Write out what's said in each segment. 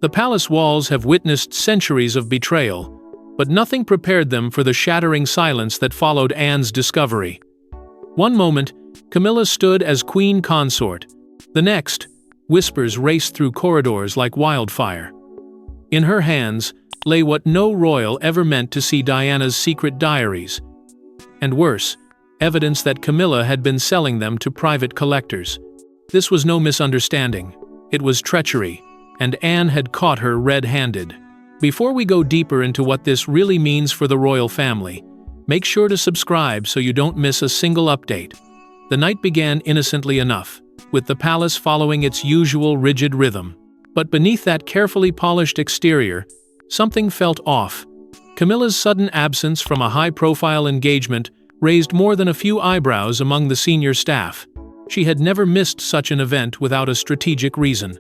The palace walls have witnessed centuries of betrayal, but nothing prepared them for the shattering silence that followed Anne's discovery. One moment, Camilla stood as Queen Consort. The next, whispers raced through corridors like wildfire. In her hands lay what no royal ever meant to see: Diana's secret diaries. And worse, evidence that Camilla had been selling them to private collectors. This was no misunderstanding. It was treachery, and Anne had caught her red-handed. Before we go deeper into what this really means for the royal family, make sure to subscribe so you don't miss a single update. The night began innocently enough, with the palace following its usual rigid rhythm. But beneath that carefully polished exterior, something felt off. Camilla's sudden absence from a high-profile engagement raised more than a few eyebrows among the senior staff. She had never missed such an event without a strategic reason.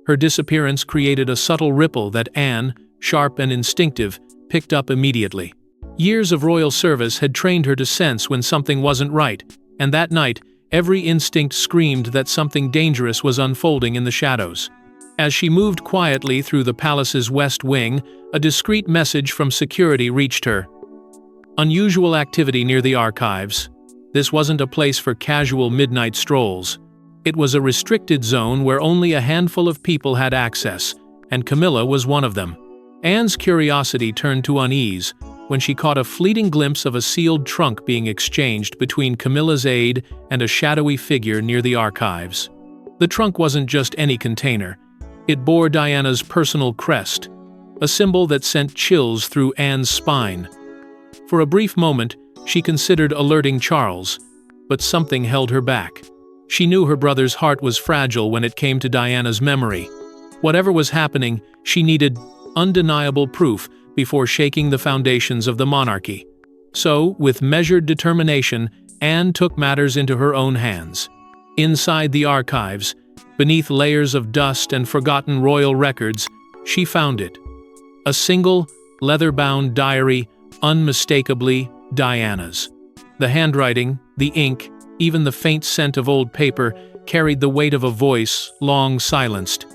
Her disappearance created a subtle ripple that Anne, sharp and instinctive, picked up immediately. Years of royal service had trained her to sense when something wasn't right, and that night, every instinct screamed that something dangerous was unfolding in the shadows. As she moved quietly through the palace's west wing, a discreet message from security reached her. Unusual activity near the archives. This wasn't a place for casual midnight strolls. It was a restricted zone where only a handful of people had access, and Camilla was one of them. Anne's curiosity turned to unease when she caught a fleeting glimpse of a sealed trunk being exchanged between Camilla's aide and a shadowy figure near the archives. The trunk wasn't just any container. It bore Diana's personal crest, a symbol that sent chills through Anne's spine. For a brief moment, she considered alerting Charles, but something held her back. She knew her brother's heart was fragile when it came to Diana's memory. Whatever was happening, she needed undeniable proof before shaking the foundations of the monarchy. So, with measured determination, Anne took matters into her own hands. Inside the archives, beneath layers of dust and forgotten royal records, she found it. A single, leather-bound diary, unmistakably Diana's. The handwriting, the ink, even the faint scent of old paper carried the weight of a voice long silenced.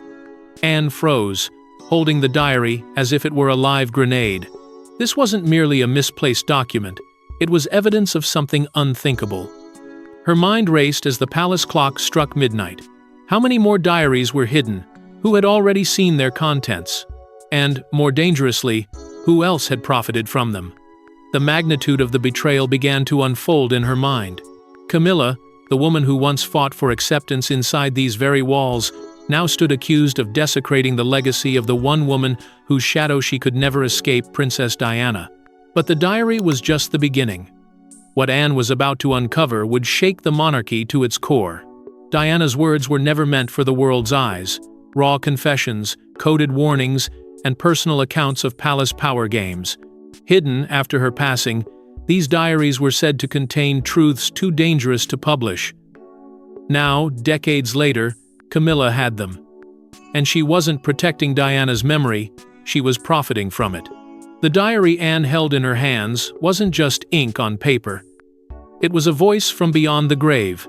Anne froze, holding the diary as if it were a live grenade. This wasn't merely a misplaced document, it was evidence of something unthinkable. Her mind raced as the palace clock struck midnight. How many more diaries were hidden? Who had already seen their contents? And, more dangerously, who else had profited from them? The magnitude of the betrayal began to unfold in her mind. Camilla, the woman who once fought for acceptance inside these very walls, now stood accused of desecrating the legacy of the one woman whose shadow she could never escape, Princess Diana. But the diary was just the beginning. What Anne was about to uncover would shake the monarchy to its core. Diana's words were never meant for the world's eyes. Raw confessions, coded warnings, and personal accounts of palace power games. Hidden after her passing, these diaries were said to contain truths too dangerous to publish. Now, decades later, Camilla had them. And she wasn't protecting Diana's memory, she was profiting from it. The diary Anne held in her hands wasn't just ink on paper. It was a voice from beyond the grave.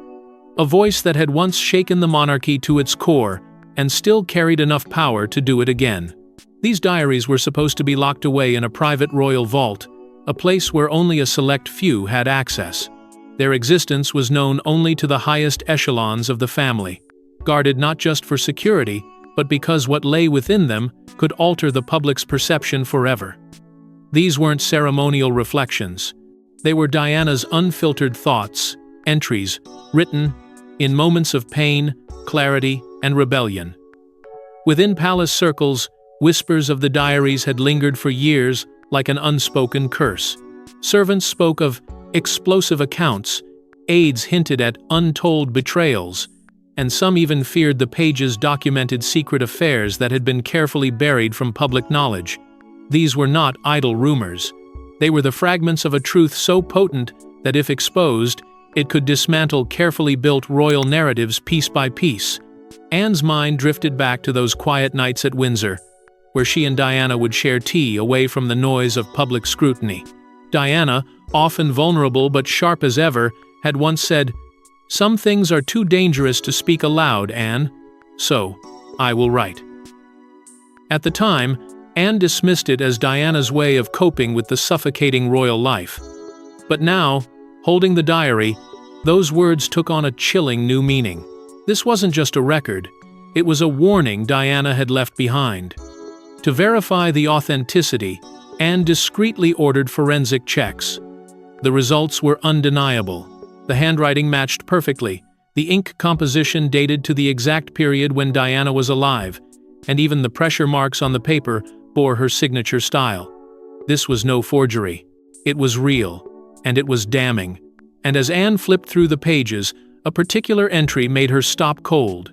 A voice that had once shaken the monarchy to its core and still carried enough power to do it again. These diaries were supposed to be locked away in a private royal vault, a place where only a select few had access. Their existence was known only to the highest echelons of the family, guarded not just for security, but because what lay within them could alter the public's perception forever. These weren't ceremonial reflections. They were Diana's unfiltered thoughts, entries, written in moments of pain, clarity, and rebellion. Within palace circles, whispers of the diaries had lingered for years like an unspoken curse. Servants spoke of explosive accounts, aides hinted at untold betrayals, and some even feared the pages documented secret affairs that had been carefully buried from public knowledge. These were not idle rumors. They were the fragments of a truth so potent that if exposed, it could dismantle carefully built royal narratives piece by piece. Anne's mind drifted back to those quiet nights at Windsor, where she and Diana would share tea away from the noise of public scrutiny. Diana, often vulnerable but sharp as ever, had once said, "Some things are too dangerous to speak aloud, Anne, so I will write." At the time, Anne dismissed it as Diana's way of coping with the suffocating royal life. But now, holding the diary, those words took on a chilling new meaning. This wasn't just a record, it was a warning Diana had left behind. To verify the authenticity, Anne discreetly ordered forensic checks. The results were undeniable. The handwriting matched perfectly, the ink composition dated to the exact period when Diana was alive, and even the pressure marks on the paper bore her signature style. This was no forgery. It was real, and it was damning. And as Anne flipped through the pages, a particular entry made her stop cold.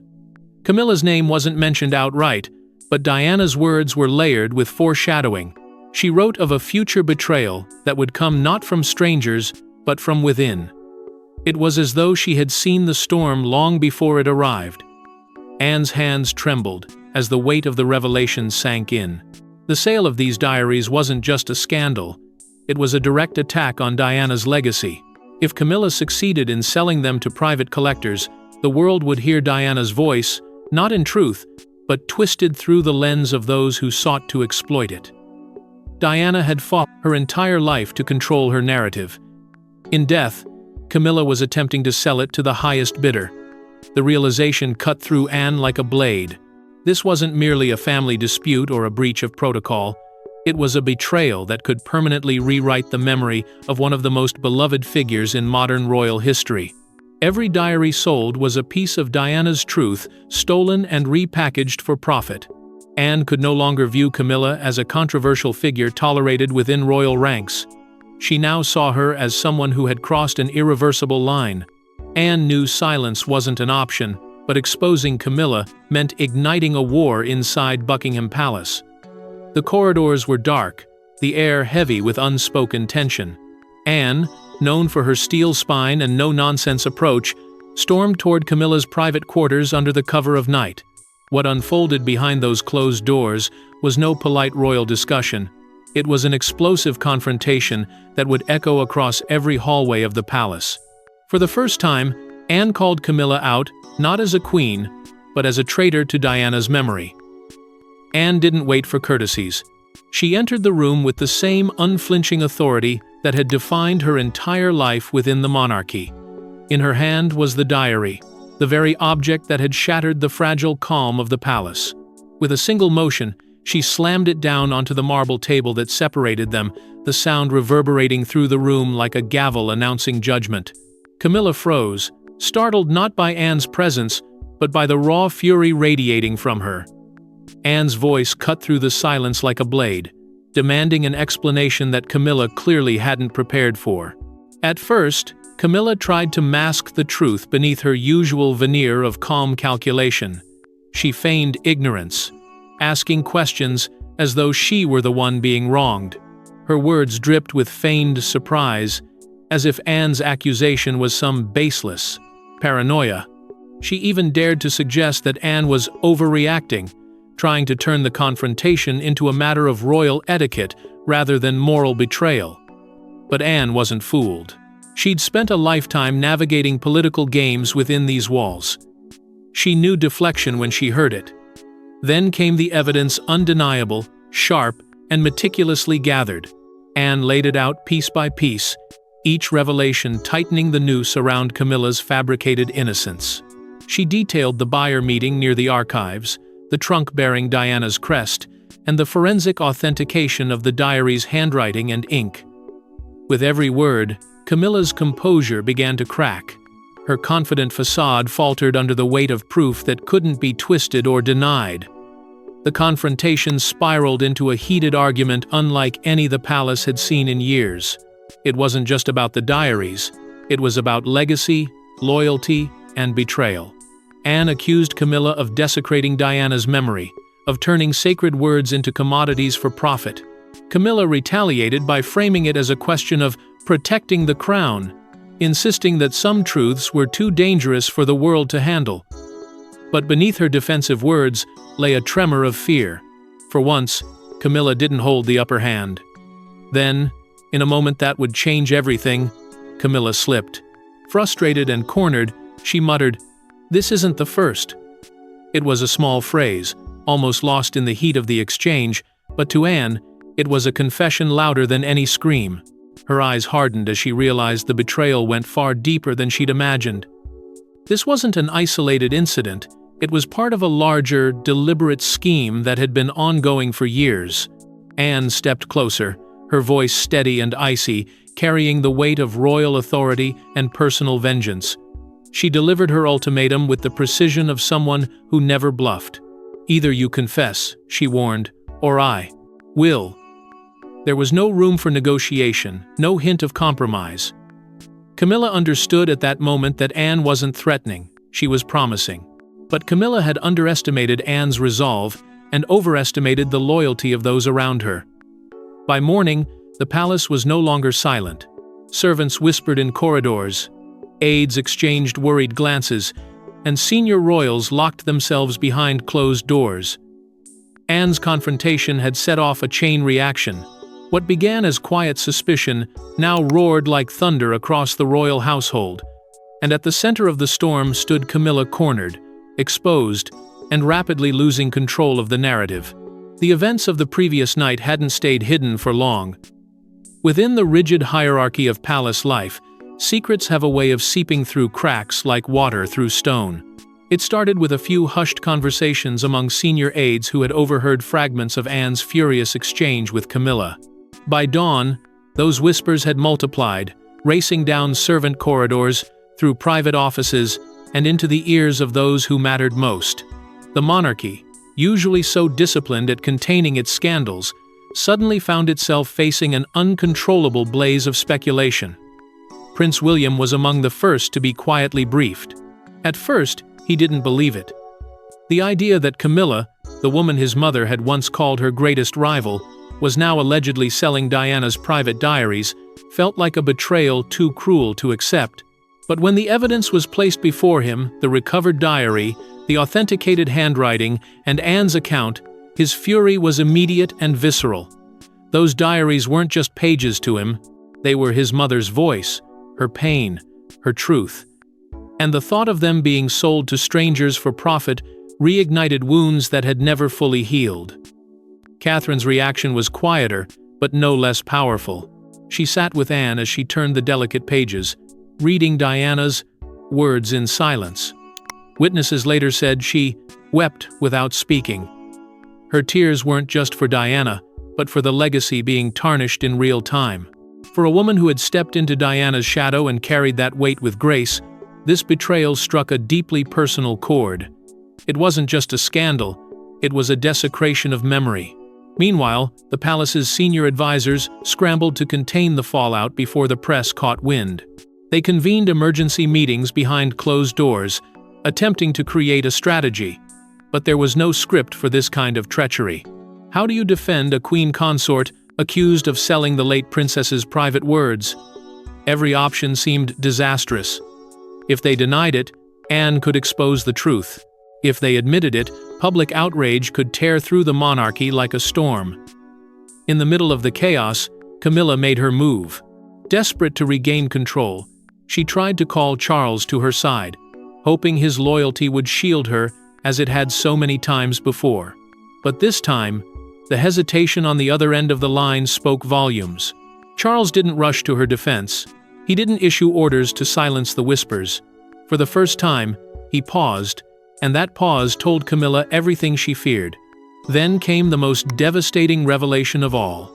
Camilla's name wasn't mentioned outright, but Diana's words were layered with foreshadowing. She wrote of a future betrayal that would come not from strangers, but from within. It was as though she had seen the storm long before it arrived. Anne's hands trembled as the weight of the revelation sank in. The sale of these diaries wasn't just a scandal, it was a direct attack on Diana's legacy. If Camilla succeeded in selling them to private collectors, the world would hear Diana's voice, not in truth, but twisted through the lens of those who sought to exploit it. Diana had fought her entire life to control her narrative. In death, Camilla was attempting to sell it to the highest bidder. The realization cut through Anne like a blade. This wasn't merely a family dispute or a breach of protocol. It was a betrayal that could permanently rewrite the memory of one of the most beloved figures in modern royal history. Every diary sold was a piece of Diana's truth, stolen and repackaged for profit. Anne could no longer view Camilla as a controversial figure tolerated within royal ranks. She now saw her as someone who had crossed an irreversible line. Anne knew silence wasn't an option, but exposing Camilla meant igniting a war inside Buckingham Palace. The corridors were dark, the air heavy with unspoken tension. Anne, known for her steel spine and no-nonsense approach, stormed toward Camilla's private quarters under the cover of night. What unfolded behind those closed doors was no polite royal discussion. It was an explosive confrontation that would echo across every hallway of the palace. For the first time, Anne called Camilla out, not as a queen, but as a traitor to Diana's memory. Anne didn't wait for courtesies. She entered the room with the same unflinching authority that had defined her entire life within the monarchy. In her hand was the diary, the very object that had shattered the fragile calm of the palace. With a single motion, she slammed it down onto the marble table that separated them, the sound reverberating through the room like a gavel announcing judgment. Camilla froze, startled not by Anne's presence, but by the raw fury radiating from her. Anne's voice cut through the silence like a blade, demanding an explanation that Camilla clearly hadn't prepared for. At first, Camilla tried to mask the truth beneath her usual veneer of calm calculation. She feigned ignorance, asking questions as though she were the one being wronged. Her words dripped with feigned surprise, as if Anne's accusation was some baseless paranoia. She even dared to suggest that Anne was overreacting, trying to turn the confrontation into a matter of royal etiquette rather than moral betrayal. But Anne wasn't fooled. She'd spent a lifetime navigating political games within these walls. She knew deflection when she heard it. Then came the evidence, undeniable, sharp, and meticulously gathered. Anne laid it out piece by piece, each revelation tightening the noose around Camilla's fabricated innocence. She detailed the buyer meeting near the archives, the trunk bearing Diana's crest, and the forensic authentication of the diary's handwriting and ink. With every word, Camilla's composure began to crack. Her confident facade faltered under the weight of proof that couldn't be twisted or denied. The confrontation spiraled into a heated argument unlike any the palace had seen in years. It wasn't just about the diaries, it was about legacy, loyalty, and betrayal. Anne accused Camilla of desecrating Diana's memory, of turning sacred words into commodities for profit. Camilla retaliated by framing it as a question of protecting the crown, insisting that some truths were too dangerous for the world to handle. But beneath her defensive words lay a tremor of fear. For once, Camilla didn't hold the upper hand. Then, in a moment that would change everything, Camilla slipped. Frustrated and cornered, she muttered, "This isn't the first." It was a small phrase, almost lost in the heat of the exchange, but to Anne, it was a confession louder than any scream. Her eyes hardened as she realized the betrayal went far deeper than she'd imagined. This wasn't an isolated incident, it was part of a larger, deliberate scheme that had been ongoing for years. Anne stepped closer, her voice steady and icy, carrying the weight of royal authority and personal vengeance. She delivered her ultimatum with the precision of someone who never bluffed. "Either you confess," she warned, "or I will." There was no room for negotiation, no hint of compromise. Camilla understood at that moment that Anne wasn't threatening, she was promising. But Camilla had underestimated Anne's resolve and overestimated the loyalty of those around her. By morning, the palace was no longer silent. Servants whispered in corridors, aides exchanged worried glances, and senior royals locked themselves behind closed doors. Anne's confrontation had set off a chain reaction. What began as quiet suspicion now roared like thunder across the royal household, and at the center of the storm stood Camilla, cornered, exposed, and rapidly losing control of the narrative. The events of the previous night hadn't stayed hidden for long. Within the rigid hierarchy of palace life, secrets have a way of seeping through cracks like water through stone. It started with a few hushed conversations among senior aides who had overheard fragments of Anne's furious exchange with Camilla. By dawn, those whispers had multiplied, racing down servant corridors, through private offices, and into the ears of those who mattered most. The monarchy, usually so disciplined at containing its scandals, suddenly found itself facing an uncontrollable blaze of speculation. Prince William was among the first to be quietly briefed. At first, he didn't believe it. The idea that Camilla, the woman his mother had once called her greatest rival, was now allegedly selling Diana's private diaries, felt like a betrayal too cruel to accept. But when the evidence was placed before him, the recovered diary, the authenticated handwriting, and Anne's account, his fury was immediate and visceral. Those diaries weren't just pages to him, they were his mother's voice, her pain, her truth. And the thought of them being sold to strangers for profit reignited wounds that had never fully healed. Catherine's reaction was quieter, but no less powerful. She sat with Anne as she turned the delicate pages, reading Diana's words in silence. Witnesses later said she wept without speaking. Her tears weren't just for Diana, but for the legacy being tarnished in real time. For a woman who had stepped into Diana's shadow and carried that weight with grace, this betrayal struck a deeply personal chord. It wasn't just a scandal, it was a desecration of memory. Meanwhile, the palace's senior advisors scrambled to contain the fallout before the press caught wind. They convened emergency meetings behind closed doors, attempting to create a strategy. But there was no script for this kind of treachery. How do you defend a queen consort accused of selling the late princess's private words? Every option seemed disastrous. If they denied it, Anne could expose the truth. If they admitted it, public outrage could tear through the monarchy like a storm. In the middle of the chaos, Camilla made her move. Desperate to regain control, she tried to call Charles to her side, hoping his loyalty would shield her as it had so many times before. But this time, the hesitation on the other end of the line spoke volumes. Charles didn't rush to her defense. He didn't issue orders to silence the whispers. For the first time, he paused, and that pause told Camilla everything she feared. Then came the most devastating revelation of all.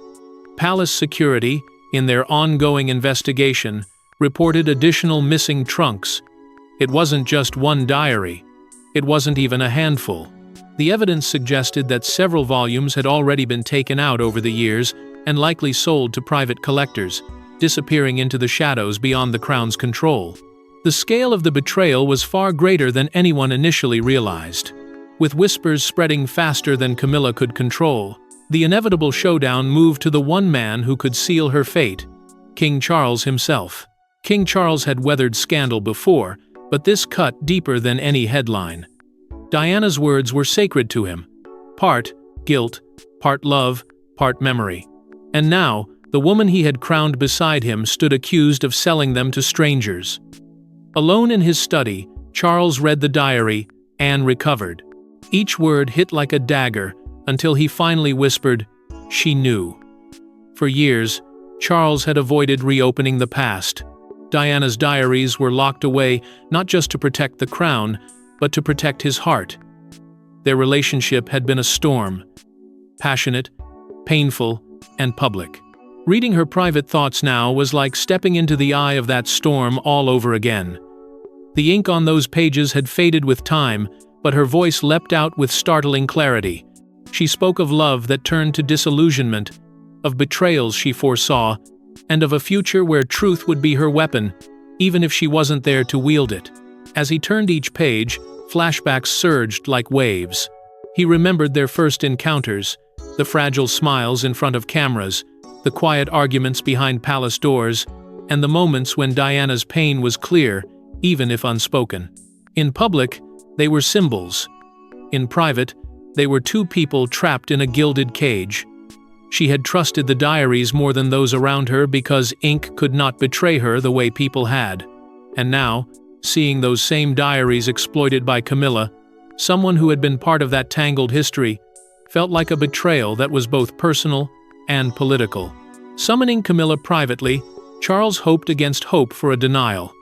Palace security, in their ongoing investigation, reported additional missing trunks. It wasn't just one diary. It wasn't even a handful. The evidence suggested that several volumes had already been taken out over the years and likely sold to private collectors, disappearing into the shadows beyond the crown's control. The scale of the betrayal was far greater than anyone initially realized. With whispers spreading faster than Camilla could control, the inevitable showdown moved to the one man who could seal her fate, King Charles himself. King Charles had weathered scandal before, but this cut deeper than any headline. Diana's words were sacred to him, part guilt, part love, part memory. And now, the woman he had crowned beside him stood accused of selling them to strangers. Alone in his study, Charles read the diary Anne recovered. Each word hit like a dagger until he finally whispered, "She knew." For years, Charles had avoided reopening the past. Diana's diaries were locked away not just to protect the crown, but to protect his heart. Their relationship had been a storm, passionate, painful, and public. Reading her private thoughts now was like stepping into the eye of that storm all over again. The ink on those pages had faded with time, but her voice leapt out with startling clarity. She spoke of love that turned to disillusionment, of betrayals she foresaw, and of a future where truth would be her weapon, even if she wasn't there to wield it. As he turned each page, flashbacks surged like waves. He remembered their first encounters, the fragile smiles in front of cameras, the quiet arguments behind palace doors, and the moments when Diana's pain was clear, even if unspoken. In public, they were symbols. In private, they were two people trapped in a gilded cage. She had trusted the diaries more than those around her because ink could not betray her the way people had. And now, seeing those same diaries exploited by Camilla, someone who had been part of that tangled history, felt like a betrayal that was both personal and political. Summoning Camilla privately, Charles hoped against hope for a denial.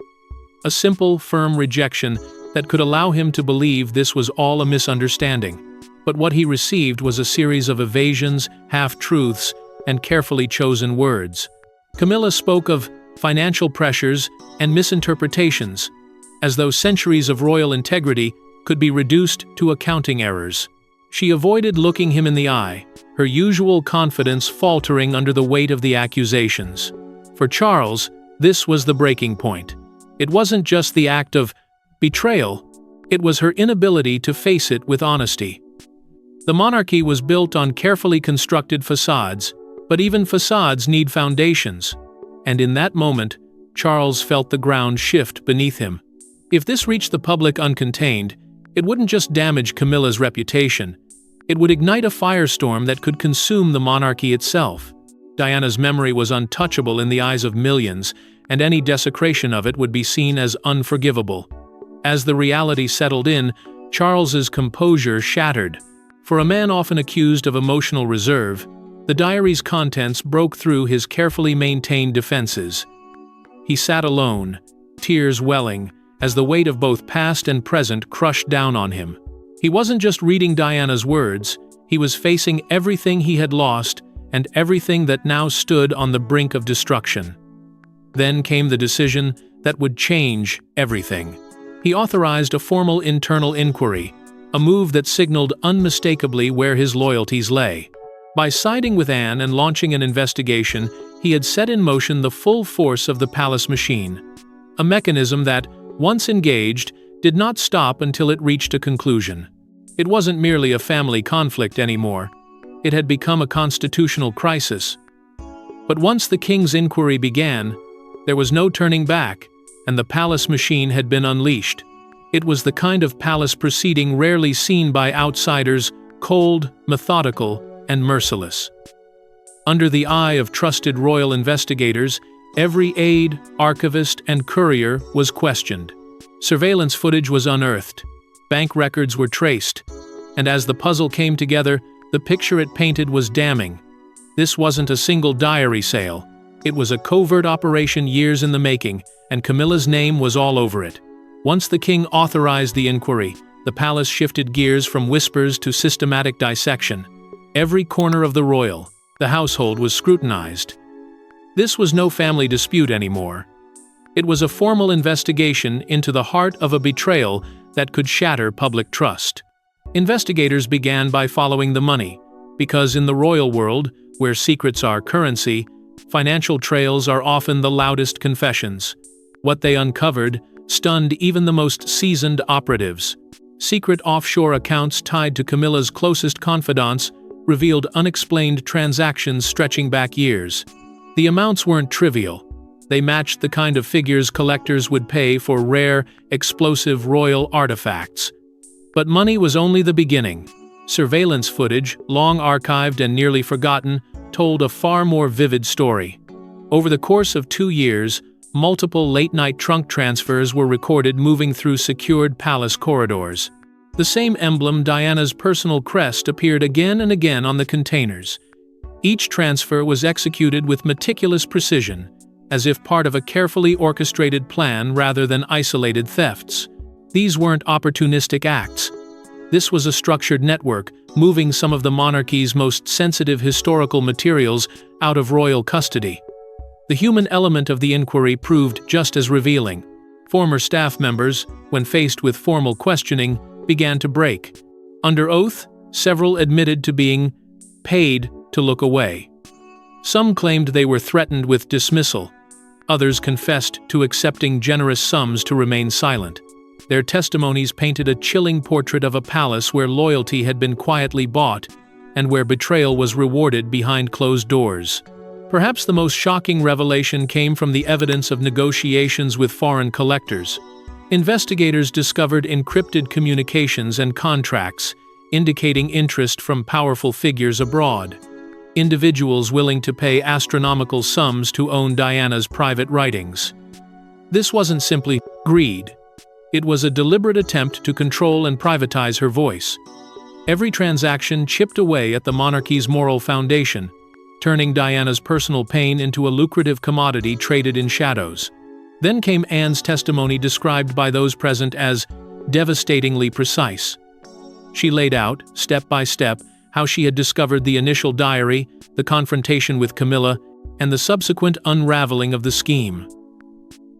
A simple, firm rejection that could allow him to believe this was all a misunderstanding. But what he received was a series of evasions, half-truths, and carefully chosen words. Camilla spoke of financial pressures and misinterpretations, as though centuries of royal integrity could be reduced to accounting errors. She avoided looking him in the eye, her usual confidence faltering under the weight of the accusations. For Charles, this was the breaking point. It wasn't just the act of betrayal, it was her inability to face it with honesty. The monarchy was built on carefully constructed facades, but even facades need foundations. And in that moment, Charles felt the ground shift beneath him. If this reached the public uncontained, it wouldn't just damage Camilla's reputation, it would ignite a firestorm that could consume the monarchy itself. Diana's memory was untouchable in the eyes of millions, and any desecration of it would be seen as unforgivable. As the reality settled in, Charles's composure shattered. For a man often accused of emotional reserve, the diary's contents broke through his carefully maintained defenses. He sat alone, tears welling, as the weight of both past and present crushed down on him. He wasn't just reading Diana's words, he was facing everything he had lost and everything that now stood on the brink of destruction. Then came the decision that would change everything. He authorized a formal internal inquiry, a move that signaled unmistakably where his loyalties lay. By siding with Anne and launching an investigation, he had set in motion the full force of the palace machine. A mechanism that, once engaged, did not stop until it reached a conclusion. It wasn't merely a family conflict anymore. It had become a constitutional crisis. But once the king's inquiry began, there was no turning back, and the palace machine had been unleashed. It was the kind of palace proceeding rarely seen by outsiders, cold, methodical, and merciless. Under the eye of trusted royal investigators, every aide, archivist, and courier was questioned. Surveillance footage was unearthed, bank records were traced, and as the puzzle came together, the picture it painted was damning. This wasn't a single diary sale. It was a covert operation years in the making, and Camilla's name was all over it. Once the king authorized the inquiry, the palace shifted gears from whispers to systematic dissection. Every corner of the household was scrutinized. This was no family dispute anymore. It was a formal investigation into the heart of a betrayal that could shatter public trust. Investigators began by following the money, because in the royal world, where secrets are currency, financial trails are often the loudest confessions. What they uncovered stunned even the most seasoned operatives. Secret offshore accounts tied to Camilla's closest confidants revealed unexplained transactions stretching back years. The amounts weren't trivial. They matched the kind of figures collectors would pay for rare, explosive royal artifacts. But money was only the beginning. Surveillance footage, long archived and nearly forgotten, told a far more vivid story. Over the course of 2 years, multiple late-night trunk transfers were recorded moving through secured palace corridors. The same emblem, Diana's personal crest, appeared again and again on the containers. Each transfer was executed with meticulous precision, as if part of a carefully orchestrated plan rather than isolated thefts. These weren't opportunistic acts. This was a structured network, moving some of the monarchy's most sensitive historical materials out of royal custody. The human element of the inquiry proved just as revealing. Former staff members, when faced with formal questioning, began to break. Under oath, several admitted to being paid to look away. Some claimed they were threatened with dismissal. Others confessed to accepting generous sums to remain silent. Their testimonies painted a chilling portrait of a palace where loyalty had been quietly bought and where betrayal was rewarded behind closed doors. Perhaps the most shocking revelation came from the evidence of negotiations with foreign collectors. Investigators discovered encrypted communications and contracts, indicating interest from powerful figures abroad. Individuals willing to pay astronomical sums to own Diana's private writings. This wasn't simply greed. It was a deliberate attempt to control and privatize her voice. Every transaction chipped away at the monarchy's moral foundation, turning Diana's personal pain into a lucrative commodity traded in shadows. Then came Anne's testimony, described by those present as devastatingly precise. She laid out, step by step, how she had discovered the initial diary, the confrontation with Camilla, and the subsequent unraveling of the scheme.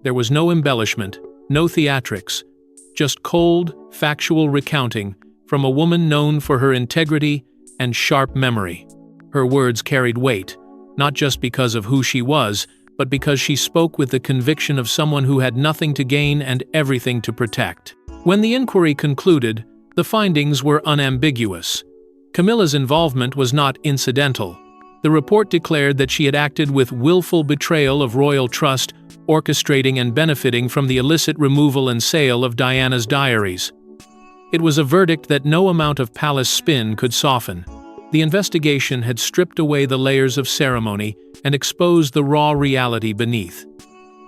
There was no embellishment, no theatrics, just cold, factual recounting from a woman known for her integrity and sharp memory. Her words carried weight, not just because of who she was, but because she spoke with the conviction of someone who had nothing to gain and everything to protect. When the inquiry concluded, the findings were unambiguous. Camilla's involvement was not incidental. The report declared that she had acted with willful betrayal of royal trust, orchestrating and benefiting from the illicit removal and sale of Diana's diaries. It was a verdict that no amount of palace spin could soften. The investigation had stripped away the layers of ceremony and exposed the raw reality beneath.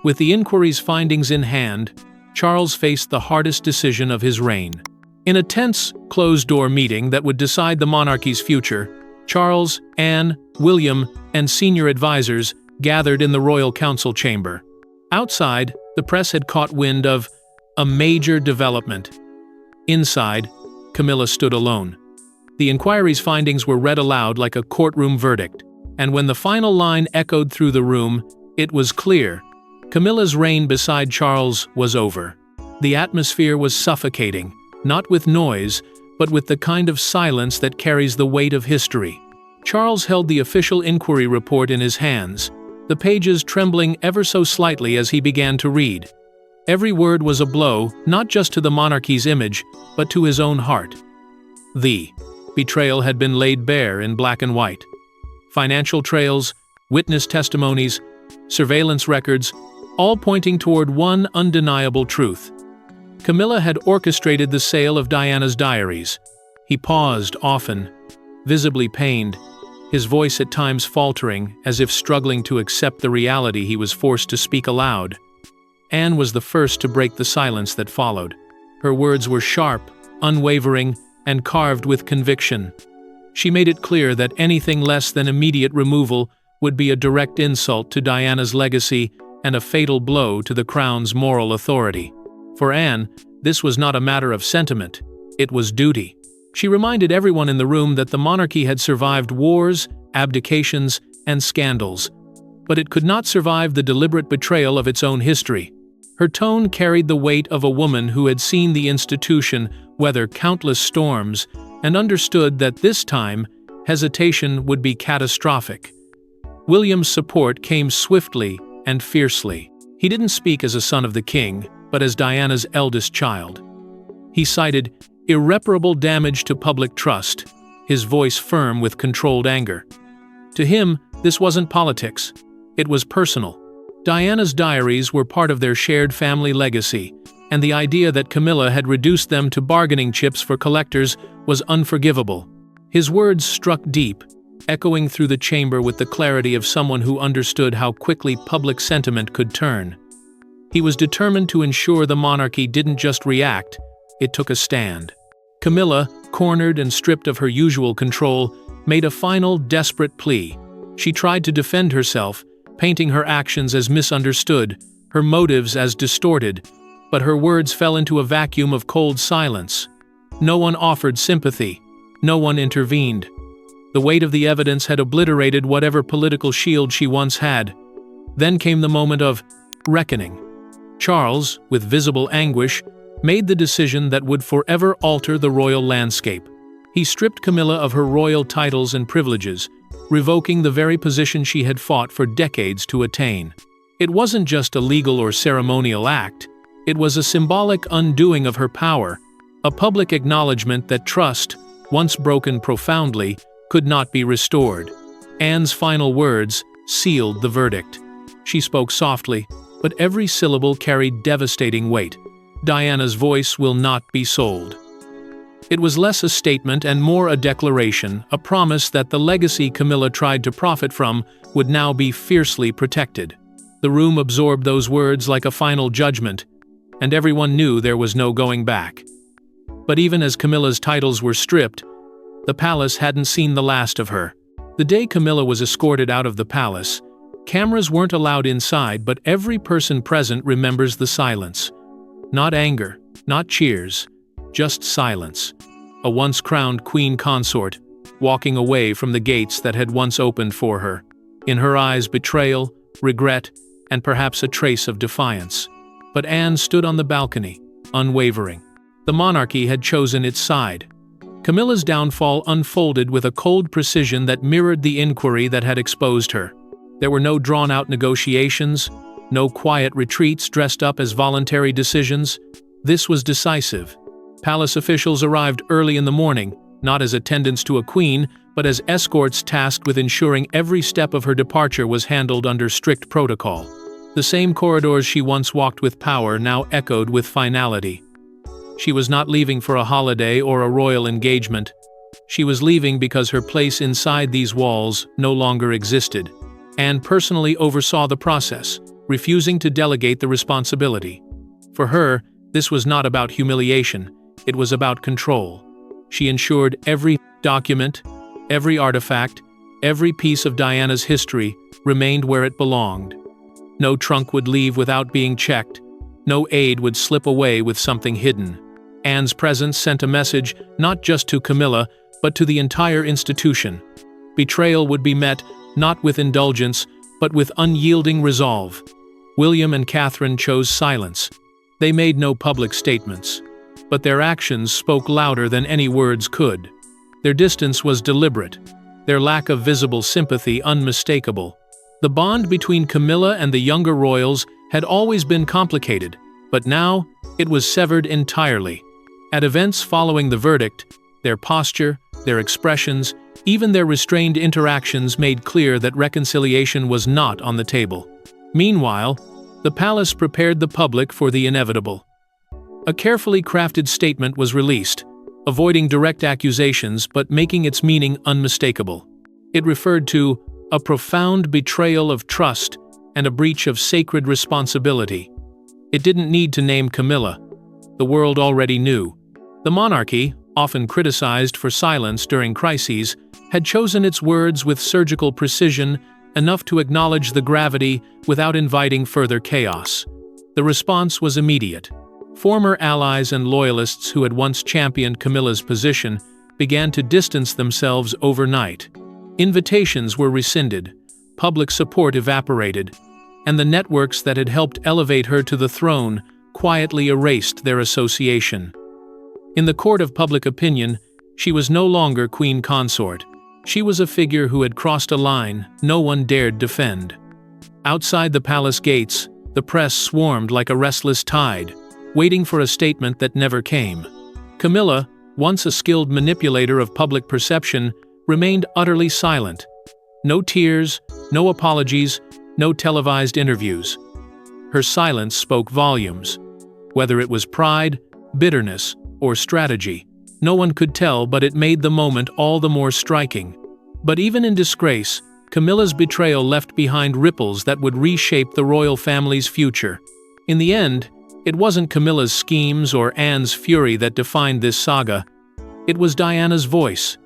With the inquiry's findings in hand, Charles faced the hardest decision of his reign. In a tense, closed-door meeting that would decide the monarchy's future, Charles, Anne, William, and senior advisors gathered in the royal council chamber. Outside, the press had caught wind of a major development. Inside, Camilla stood alone. The inquiry's findings were read aloud like a courtroom verdict, and when the final line echoed through the room, it was clear. Camilla's reign beside Charles was over. The atmosphere was suffocating, not with noise, but with the kind of silence that carries the weight of history. Charles held the official inquiry report in his hands, the pages trembling ever so slightly as he began to read. Every word was a blow, not just to the monarchy's image, but to his own heart. The betrayal had been laid bare in black and white. Financial trails, witness testimonies, surveillance records, all pointing toward one undeniable truth. Camilla had orchestrated the sale of Diana's diaries. He paused often, visibly pained, his voice at times faltering, as if struggling to accept the reality he was forced to speak aloud. Anne was the first to break the silence that followed. Her words were sharp, unwavering, and carved with conviction. She made it clear that anything less than immediate removal would be a direct insult to Diana's legacy and a fatal blow to the crown's moral authority. For Anne, this was not a matter of sentiment, it was duty. She reminded everyone in the room that the monarchy had survived wars, abdications, and scandals, but it could not survive the deliberate betrayal of its own history. Her tone carried the weight of a woman who had seen the institution weather countless storms and understood that this time, hesitation would be catastrophic. William's support came swiftly and fiercely. He didn't speak as a son of the king, but as Diana's eldest child. He cited irreparable damage to public trust, his voice firm with controlled anger. To him, this wasn't politics. It was personal. Diana's diaries were part of their shared family legacy, and the idea that Camilla had reduced them to bargaining chips for collectors was unforgivable. His words struck deep, echoing through the chamber with the clarity of someone who understood how quickly public sentiment could turn. He was determined to ensure the monarchy didn't just react, it took a stand. Camilla, cornered and stripped of her usual control, made a final, desperate plea. She tried to defend herself, painting her actions as misunderstood, her motives as distorted, but her words fell into a vacuum of cold silence. No one offered sympathy. No one intervened. The weight of the evidence had obliterated whatever political shield she once had. Then came the moment of reckoning. Charles, with visible anguish, made the decision that would forever alter the royal landscape. He stripped Camilla of her royal titles and privileges, revoking the very position she had fought for decades to attain. It wasn't just a legal or ceremonial act, it was a symbolic undoing of her power, a public acknowledgement that trust, once broken profoundly, could not be restored. Anne's final words sealed the verdict. She spoke softly, but every syllable carried devastating weight. Diana's voice will not be sold. It was less a statement and more a declaration, a promise that the legacy Camilla tried to profit from would now be fiercely protected. The room absorbed those words like a final judgment, and everyone knew there was no going back. But even as Camilla's titles were stripped, the palace hadn't seen the last of her. The day Camilla was escorted out of the palace, cameras weren't allowed inside, but every person present remembers the silence. Not anger, not cheers, just silence. A once-crowned Queen Consort, walking away from the gates that had once opened for her. In her eyes betrayal, regret, and perhaps a trace of defiance. But Anne stood on the balcony, unwavering. The monarchy had chosen its side. Camilla's downfall unfolded with a cold precision that mirrored the inquiry that had exposed her. There were no drawn-out negotiations, no quiet retreats dressed up as voluntary decisions. This was decisive. Palace officials arrived early in the morning, not as attendants to a queen, but as escorts tasked with ensuring every step of her departure was handled under strict protocol. The same corridors she once walked with power now echoed with finality. She was not leaving for a holiday or a royal engagement. She was leaving because her place inside these walls no longer existed. Anne personally oversaw the process, refusing to delegate the responsibility. For her, this was not about humiliation, it was about control. She ensured every document, every artifact, every piece of Diana's history remained where it belonged. No trunk would leave without being checked. No aid would slip away with something hidden. Anne's presence sent a message not just to Camilla, but to the entire institution. Betrayal would be met not with indulgence, but with unyielding resolve. William and Catherine chose silence. They made no public statements, but their actions spoke louder than any words could. Their distance was deliberate, their lack of visible sympathy unmistakable. The bond between Camilla and the younger royals had always been complicated, but now it was severed entirely. At events following the verdict, their posture, their expressions, even their restrained interactions made clear that reconciliation was not on the table. Meanwhile, the palace prepared the public for the inevitable. A carefully crafted statement was released, avoiding direct accusations but making its meaning unmistakable. It referred to a profound betrayal of trust and a breach of sacred responsibility. It didn't need to name Camilla. The world already knew. The monarchy, often criticized for silence during crises, had chosen its words with surgical precision, enough to acknowledge the gravity without inviting further chaos. The response was immediate. Former allies and loyalists who had once championed Camilla's position began to distance themselves overnight. Invitations were rescinded, public support evaporated, and the networks that had helped elevate her to the throne quietly erased their association. In the court of public opinion, she was no longer Queen Consort. She was a figure who had crossed a line no one dared defend. Outside the palace gates, the press swarmed like a restless tide, waiting for a statement that never came. Camilla, once a skilled manipulator of public perception, remained utterly silent. No tears, no apologies, no televised interviews. Her silence spoke volumes. Whether it was pride, bitterness, or strategy, no one could tell, but it made the moment all the more striking. But even in disgrace, Camilla's betrayal left behind ripples that would reshape the royal family's future. In the end, it wasn't Camilla's schemes or Anne's fury that defined this saga, It was Diana's voice.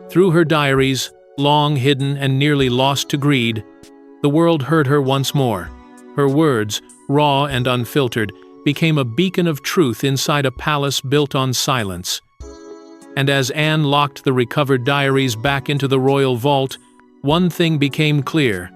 Through her diaries, long hidden and nearly lost to greed, the world heard her once more. Her words, raw and unfiltered, became a beacon of truth inside a palace built on silence. And as Anne locked the recovered diaries back into the royal vault, one thing became clear.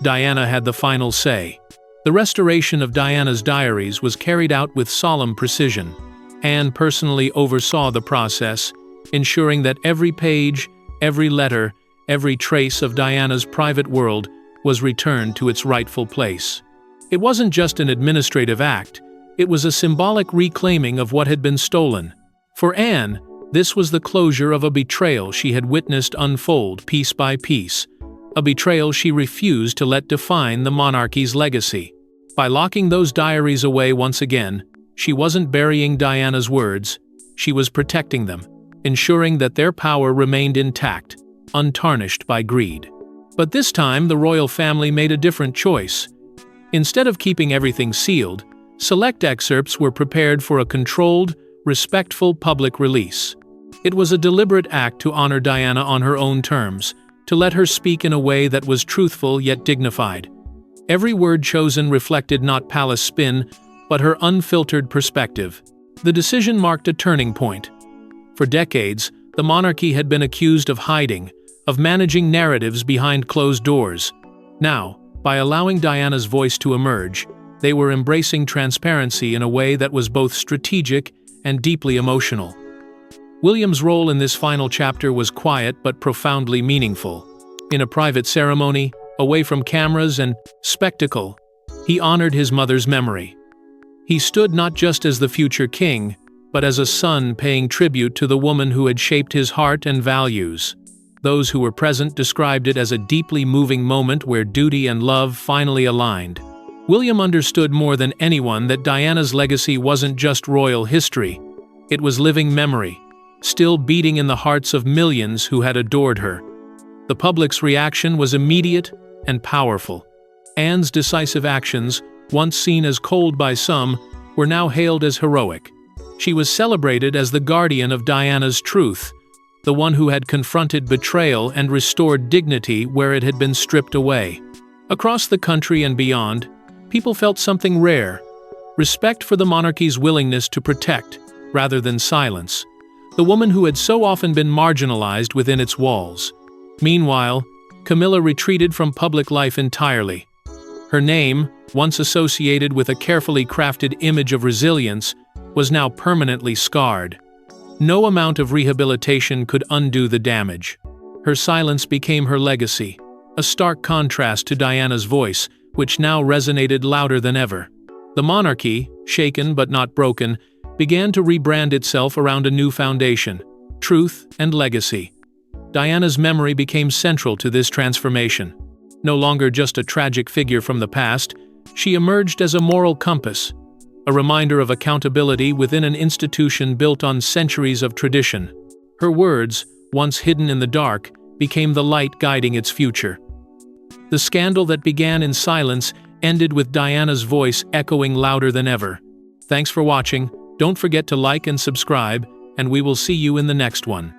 Diana had the final say. The restoration of Diana's diaries was carried out with solemn precision. Anne personally oversaw the process, ensuring that every page, every letter, every trace of Diana's private world was returned to its rightful place. It wasn't just an administrative act, it was a symbolic reclaiming of what had been stolen. For Anne, this was the closure of a betrayal she had witnessed unfold piece by piece, a betrayal she refused to let define the monarchy's legacy. By locking those diaries away once again, she wasn't burying Diana's words, she was protecting them, ensuring that their power remained intact, untarnished by greed. But this time, the royal family made a different choice. Instead of keeping everything sealed, select excerpts were prepared for a controlled, respectful public release. It was a deliberate act to honor Diana on her own terms, to let her speak in a way that was truthful yet dignified. Every word chosen reflected not palace spin, but her unfiltered perspective. The decision marked a turning point. For decades, the monarchy had been accused of hiding, of managing narratives behind closed doors. Now, by allowing Diana's voice to emerge, they were embracing transparency in a way that was both strategic and deeply emotional. William's role in this final chapter was quiet but profoundly meaningful. In a private ceremony, away from cameras and spectacle, he honored his mother's memory. He stood not just as the future king, but as a son paying tribute to the woman who had shaped his heart and values. Those who were present described it as a deeply moving moment where duty and love finally aligned. William understood more than anyone that Diana's legacy wasn't just royal history. It was living memory, still beating in the hearts of millions who had adored her. The public's reaction was immediate and powerful. Anne's decisive actions, once seen as cold by some, were now hailed as heroic. She was celebrated as the guardian of Diana's truth, the one who had confronted betrayal and restored dignity where it had been stripped away. Across the country and beyond, people felt something rare: respect for the monarchy's willingness to protect, rather than silence, the woman who had so often been marginalized within its walls. Meanwhile, Camilla retreated from public life entirely. Her name, once associated with a carefully crafted image of resilience, was now permanently scarred. No amount of rehabilitation could undo the damage. Her silence became her legacy, a stark contrast to Diana's voice, which now resonated louder than ever. The monarchy, shaken but not broken, began to rebrand itself around a new foundation: truth and legacy. Diana's memory became central to this transformation. No longer just a tragic figure from the past, she emerged as a moral compass, a reminder of accountability within an institution built on centuries of tradition. Her words, once hidden in the dark, became the light guiding its future. The scandal that began in silence ended with Diana's voice echoing louder than ever. Thanks for watching. Don't forget to like and subscribe, and we will see you in the next one.